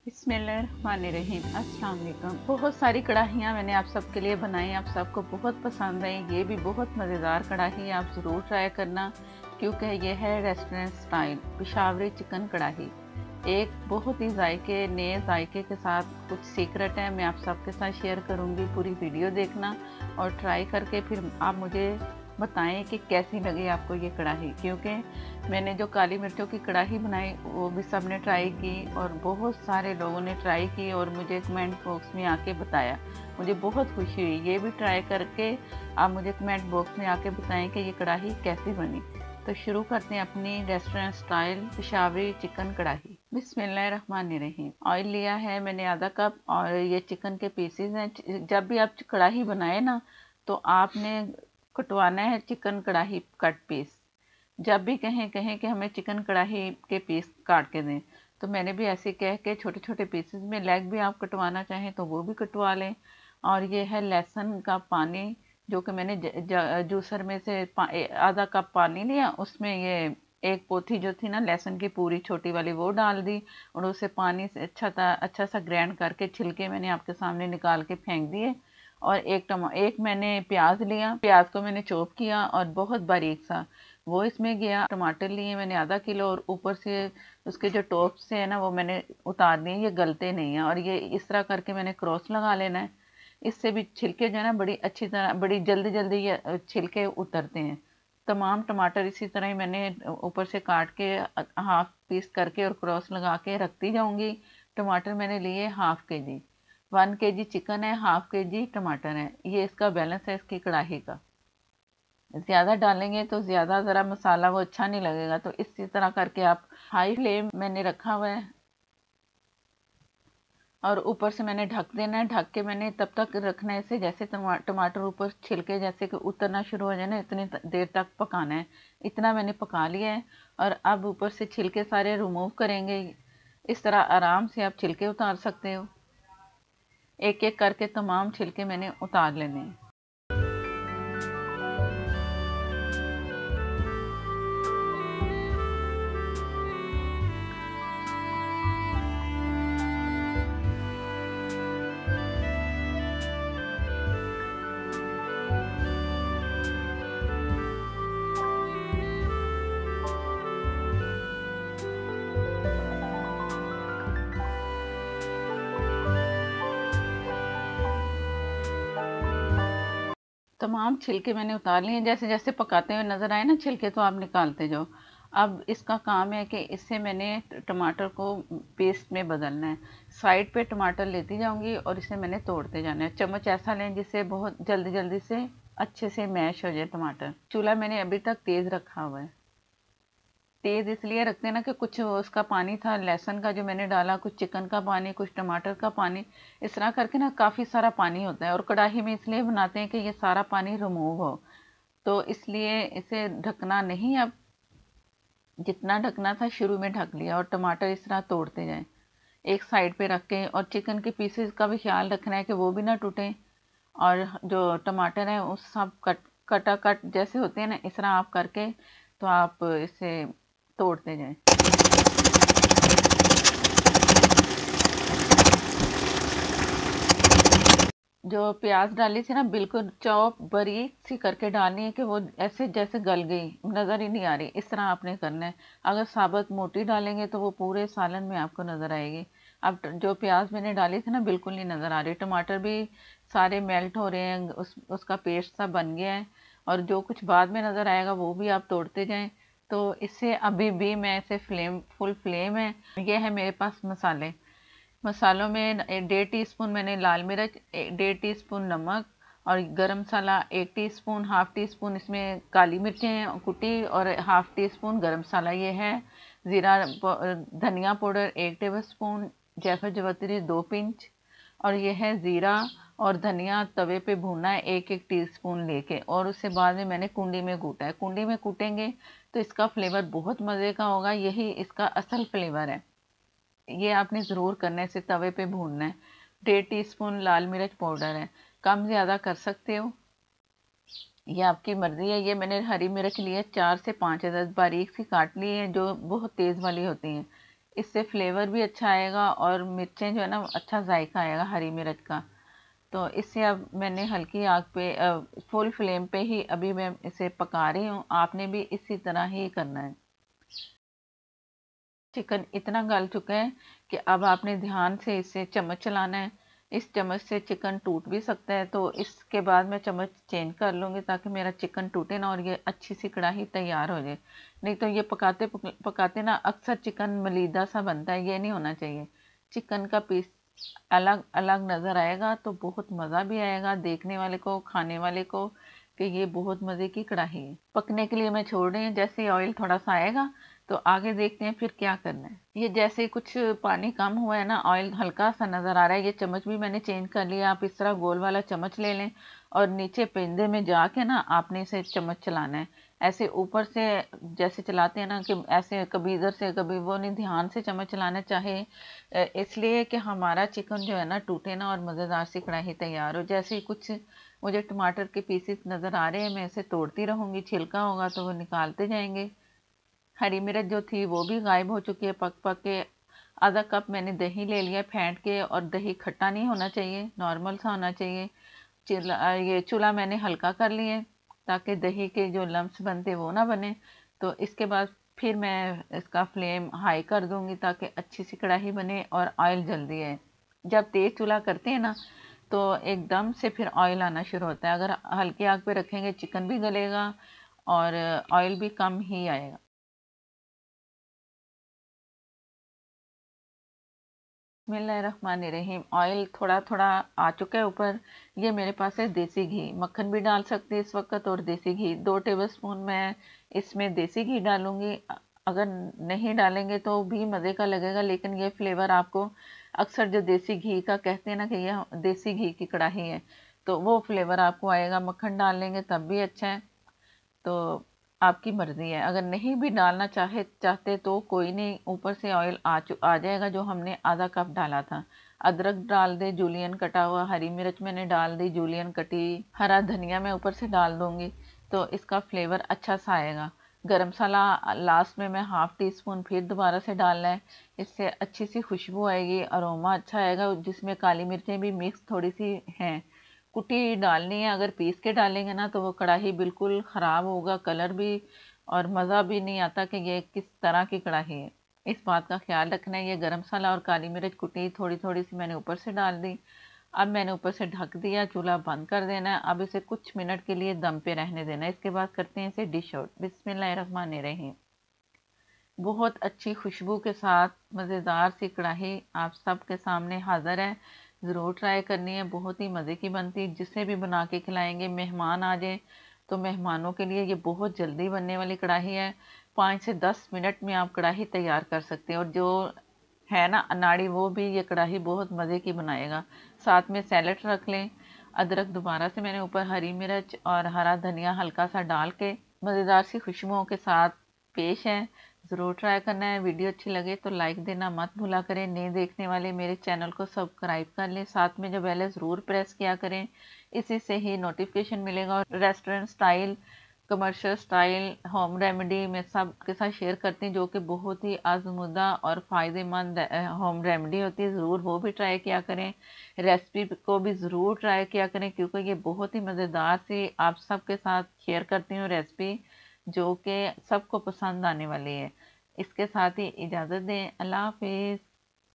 बिस्मिल्लाहिर्रहमानिर्रहीम। अस्सलाम वालेकुम। बहुत सारी कढ़ाइयाँ मैंने आप सबके लिए बनाई, आप सबको बहुत पसंद आई। ये भी बहुत मज़ेदार कढ़ाई, आप ज़रूर ट्राई करना क्योंकि ये है रेस्टोरेंट स्टाइल पेशावरी चिकन कढ़ाई। एक बहुत ही जायके नए जायके के साथ कुछ सीक्रेट है, मैं आप सबके साथ शेयर करूँगी। पूरी वीडियो देखना और ट्राई करके फिर आप मुझे बताएं कि कैसी लगी आपको ये कढ़ाई। क्योंकि मैंने जो काली मिर्चों की कढ़ाई बनाई वो भी सब ने ट्राई की और बहुत सारे लोगों ने ट्राई की और मुझे कमेंट बॉक्स में आके बताया। मुझे बहुत खुशी हुई। ये भी ट्राई करके आप मुझे कमेंट बॉक्स में आके बताएं कि ये कढ़ाई कैसी बनी। तो शुरू करते हैं अपनी रेस्टोरेंट स्टाइल पेशावरी चिकन कढ़ाई। बिस्मिल्लाहिर्रहमानिर्रहीम। ऑयल लिया है मैंने आधा कप और ये चिकन के पीसेस हैं। जब भी आप कढ़ाई बनाए ना तो आपने कटवाना है चिकन कढ़ाई कट पीस। जब भी कहें कहें कि हमें चिकन कढ़ाई के पीस काट के दें तो मैंने भी ऐसे कह के छोटे छोटे पीसेस में, लेग भी आप कटवाना चाहें तो वो भी कटवा लें। और ये है लहसुन का पानी जो कि मैंने जूसर में से आधा कप पानी लिया, उसमें ये एक पोथी जो थी ना लहसुन की पूरी छोटी वाली वो डाल दी और उसे पानी से अच्छा सा ग्राइंड करके छिलके मैंने आपके सामने निकाल के फेंक दिए। और एक मैंने प्याज लिया, प्याज को मैंने चॉप किया और बहुत बारीक सा वो इसमें गया। टमाटर लिए मैंने आधा किलो और ऊपर से उसके जो टॉप से है ना वो मैंने उतार दिए, ये गलते नहीं है। और ये इस तरह करके मैंने क्रॉस लगा लेना है। इससे भी छिलके जो है ना बड़ी अच्छी तरह बड़ी जल्दी जल्दी ये छिलके उतरते हैं। तमाम टमाटर इसी तरह ही मैंने ऊपर से काट के हाफ पीस करके और क्रॉस लगा के रखती जाऊंगी। टमाटर मैंने लिए ½ kg। 1 kg चिकन है, ½ kg टमाटर है। ये इसका बैलेंस है इसकी कढ़ाई का। ज़्यादा डालेंगे तो ज़्यादा ज़रा मसाला वो अच्छा नहीं लगेगा, तो इसी तरह करके आप हाई फ्लेम मैंने रखा हुआ है और ऊपर से मैंने ढक देना है। ढक के मैंने तब तक रखना है इसे जैसे टमाटर ऊपर छिलके जैसे कि उतरना शुरू हो जाए ना, इतनी देर तक पकाना है। इतना मैंने पका लिया है और अब ऊपर से छिलके सारे रिमूव करेंगे। इस तरह आराम से आप छिलके उतार सकते हो। एक एक करके तमाम छिलके मैंने उतार लेने हैं। तमाम छिलके मैंने उतार लिए। जैसे जैसे पकाते हुए नज़र आए ना छिलके तो आप निकालते जाओ। अब इसका काम है कि इससे मैंने टमाटर को पेस्ट में बदलना है। साइड पे टमाटर लेती जाऊंगी और इसे मैंने तोड़ते जाना है। चम्मच ऐसा लें जिससे बहुत जल्दी जल्दी से अच्छे से मैश हो जाए टमाटर। चूल्हा मैंने अभी तक तेज़ रखा हुआ है। तेज़ इसलिए रखते हैं ना कि कुछ उसका पानी था लहसुन का जो मैंने डाला, कुछ चिकन का पानी, कुछ टमाटर का पानी, इस तरह करके ना काफ़ी सारा पानी होता है और कढ़ाई में इसलिए बनाते हैं कि ये सारा पानी रिमूव हो। तो इसलिए इसे ढकना नहीं, अब जितना ढकना था शुरू में ढक लिया और टमाटर इस तरह तोड़ते जाएं एक साइड पे रख के। और चिकन के पीसेस का भी ख्याल रखना है कि वो भी ना टूटें। और जो टमाटर है उस सब कटा कट जैसे होते हैं ना, इस तरह आप करके तो आप इसे तोड़ते जाएं। जो प्याज डाली थी ना बिल्कुल चॉप बारीक सी करके डालनी है कि वो ऐसे जैसे गल गई, नज़र ही नहीं आ रही। इस तरह आपने करना है। अगर साबुत मोटी डालेंगे तो वो पूरे सालन में आपको नज़र आएगी। अब जो प्याज मैंने डाली थी ना बिल्कुल नहीं नज़र आ रही। टमाटर भी सारे मेल्ट हो रहे हैं, उसका पेस्ट सा बन गया है। और जो कुछ बाद में नज़र आएगा वो भी आप तोड़ते जाएं। तो इससे अभी भी मैं इसे फुल फ्लेम है। ये है मेरे पास मसाले। मसालों में 1.5 टीस्पून मैंने लाल मिर्च, 1.5 टीस्पून नमक और गरम मसाला 1 टीस्पून, ½ टीस्पून इसमें काली मिर्चें कुटी और ½ टीस्पून गरम मसाला ये है। ज़ीरा धनिया पाउडर 1 टेबल स्पून, जायफल जवतरी 2 पिंच और ये है ज़ीरा और धनिया तवे पे भूनना है 1-1 टीस्पून लेके। और उससे बाद में मैंने कुंडी में कूटा है। कुंडी में कूटेंगे तो इसका फ्लेवर बहुत मज़े का होगा, यही इसका असल फ्लेवर है। ये आपने ज़रूर करना है, इसे तवे पे भूनना है। 1.5 टीस्पून लाल मिर्च पाउडर है, कम ज़्यादा कर सकते हो, ये आपकी मर्ज़ी है। ये मैंने हरी मिर्च ली है 4 से 5 अदद, बारीक सी काट ली है जो बहुत तेज़ वाली होती हैं। इससे फ्लेवर भी अच्छा आएगा और मिर्चें जो है ना अच्छा जायका आएगा हरी मिर्च का। तो इससे अब मैंने हल्की आग पे फुल फ्लेम पे ही अभी मैं इसे पका रही हूँ। आपने भी इसी तरह ही करना है। चिकन इतना गल चुका है कि अब आपने ध्यान से इसे चम्मच चलाना है। इस चम्मच से चिकन टूट भी सकता है, तो इसके बाद मैं चम्मच चेंज कर लूँगी ताकि मेरा चिकन टूटे ना और ये अच्छी सी कढ़ाई तैयार हो जाए। नहीं तो ये पकाते पकाते ना अक्सर चिकन मलीदा सा बनता है, ये नहीं होना चाहिए। चिकन का पीस अलग अलग नज़र आएगा तो बहुत मज़ा भी आएगा देखने वाले को, खाने वाले को, कि ये बहुत मज़े की कढ़ाई है। पकने के लिए मैं छोड़ रही हूँ। जैसे ही ऑयल थोड़ा सा आएगा तो आगे देखते हैं फिर क्या करना है। ये जैसे कुछ पानी कम हुआ है ना, ऑयल हल्का सा नज़र आ रहा है। ये चम्मच भी मैंने चेंज कर लिया। आप इस तरह गोल वाला चम्मच ले लें और नीचे पेंदे में जाके ना आपने इसे चम्मच चलाना है। ऐसे ऊपर से जैसे चलाते हैं ना कि ऐसे कभी इधर से कभी वो नहीं, ध्यान से चम्मच चलाना चाहे इसलिए कि हमारा चिकन जो है ना टूटे ना और मज़ेदार सी कढ़ाई तैयार हो। जैसे ही कुछ मुझे टमाटर के पीसेस नज़र आ रहे हैं, मैं इसे तोड़ती रहूँगी। छिलका होगा तो वो निकालते जाएंगे। हरी मिर्च जो थी वो भी गायब हो चुकी है पक पक के। आधा कप मैंने दही ले लिया फेंट के, और दही खट्टा नहीं होना चाहिए, नॉर्मल सा होना चाहिए। ये चूल्हा मैंने हल्का कर लिया ताकि दही के जो लम्स बनते वो ना बने। तो इसके बाद फिर मैं इसका फ्लेम हाई कर दूंगी ताकि अच्छी सी कढ़ाई बने और ऑयल जल्दी आए। जब तेज चूल्हा करते हैं ना तो एकदम से फिर ऑयल आना शुरू होता है। अगर हल्की आग पे रखेंगे चिकन भी गलेगा और ऑयल भी कम ही आएगा। बिस्मिल्लाहिर्रहमानिर्रहीम। ऑयल थोड़ा थोड़ा आ चुका है ऊपर। ये मेरे पास है देसी घी, मक्खन भी डाल सकते हैं इस वक्त, और देसी घी 2 टेबल स्पून मैं इसमें देसी घी डालूंगी। अगर नहीं डालेंगे तो भी मज़े का लगेगा, लेकिन ये फ्लेवर आपको अक्सर जो देसी घी का कहते हैं ना कि ये देसी घी की कढ़ाई है, तो वो फ्लेवर आपको आएगा। मक्खन डाल लेंगे तब भी अच्छा है। तो आपकी मर्जी है, अगर नहीं भी डालना चाहते तो कोई नहीं, ऊपर से ऑयल आ जाएगा जो हमने आधा कप डाला था। अदरक डाल दे जूलियन कटा हुआ, हरी मिर्च मैंने डाल दी जूलियन कटी, हरा धनिया मैं ऊपर से डाल दूंगी तो इसका फ्लेवर अच्छा सा आएगा। गरम मसाला लास्ट में मैं ½ टी स्पून फिर दोबारा से डालना है। इससे अच्छी सी खुशबू आएगी, अरोमा अच्छा आएगा, जिसमें काली मिर्चें भी मिक्स थोड़ी सी हैं। कुटी डालनी है, अगर पीस के डालेंगे ना तो वो कढ़ाई बिल्कुल ख़राब होगा, कलर भी, और मज़ा भी नहीं आता कि ये किस तरह की कढ़ाई है। इस बात का ख्याल रखना है। ये गरम मसाला और काली मिर्च कुटी थोड़ी थोड़ी सी मैंने ऊपर से डाल दी। अब मैंने ऊपर से ढक दिया, चूल्हा बंद कर देना है। अब इसे कुछ मिनट के लिए दम पे रहने देना है। इसके बाद करते हैं इसे डिश आउट। बिस्मिल्लाहिर्रहमानिर्रहीम। बहुत अच्छी खुशबू के साथ मज़ेदार सी कढ़ाई आप सबके सामने हाज़िर है। ज़रूर ट्राई करनी है, बहुत ही मज़े की बनती है। जिसे भी बना के खिलाएंगे, मेहमान आ जाए तो मेहमानों के लिए ये बहुत जल्दी बनने वाली कढ़ाई है। 5 से 10 मिनट में आप कढ़ाई तैयार कर सकते हैं, और जो है ना अनाड़ी वो भी ये कढ़ाई बहुत मज़े की बनाएगा। साथ में सैलड रख लें। अदरक दोबारा से मैंने ऊपर हरी मिर्च और हरा धनिया हल्का सा डाल के मज़ेदार सी खुशबुओं के साथ पेश है। ज़रूर ट्राई करना है। वीडियो अच्छी लगे तो लाइक देना मत भूला करें। नए देखने वाले मेरे चैनल को सब्सक्राइब कर लें, साथ में जो बेल है ज़रूर प्रेस किया करें। इसी से ही नोटिफिकेशन मिलेगा। और restaurant style, commercial style, home remedy मैं सब के साथ शेयर करती हूँ, जो कि बहुत ही आजमुदा और फ़ायदेमंद होम रेमेडी होती है। ज़रूर वो भी ट्राई किया करें। रेसिपी को भी ज़रूर ट्राई किया करें, क्योंकि ये बहुत ही मज़ेदार सी आप सबके साथ शेयर करती हूँ रेसिपी, जो कि सबको पसंद आने वाली है। इसके साथ ही इजाज़त दें। अल्लाह हाफिज़।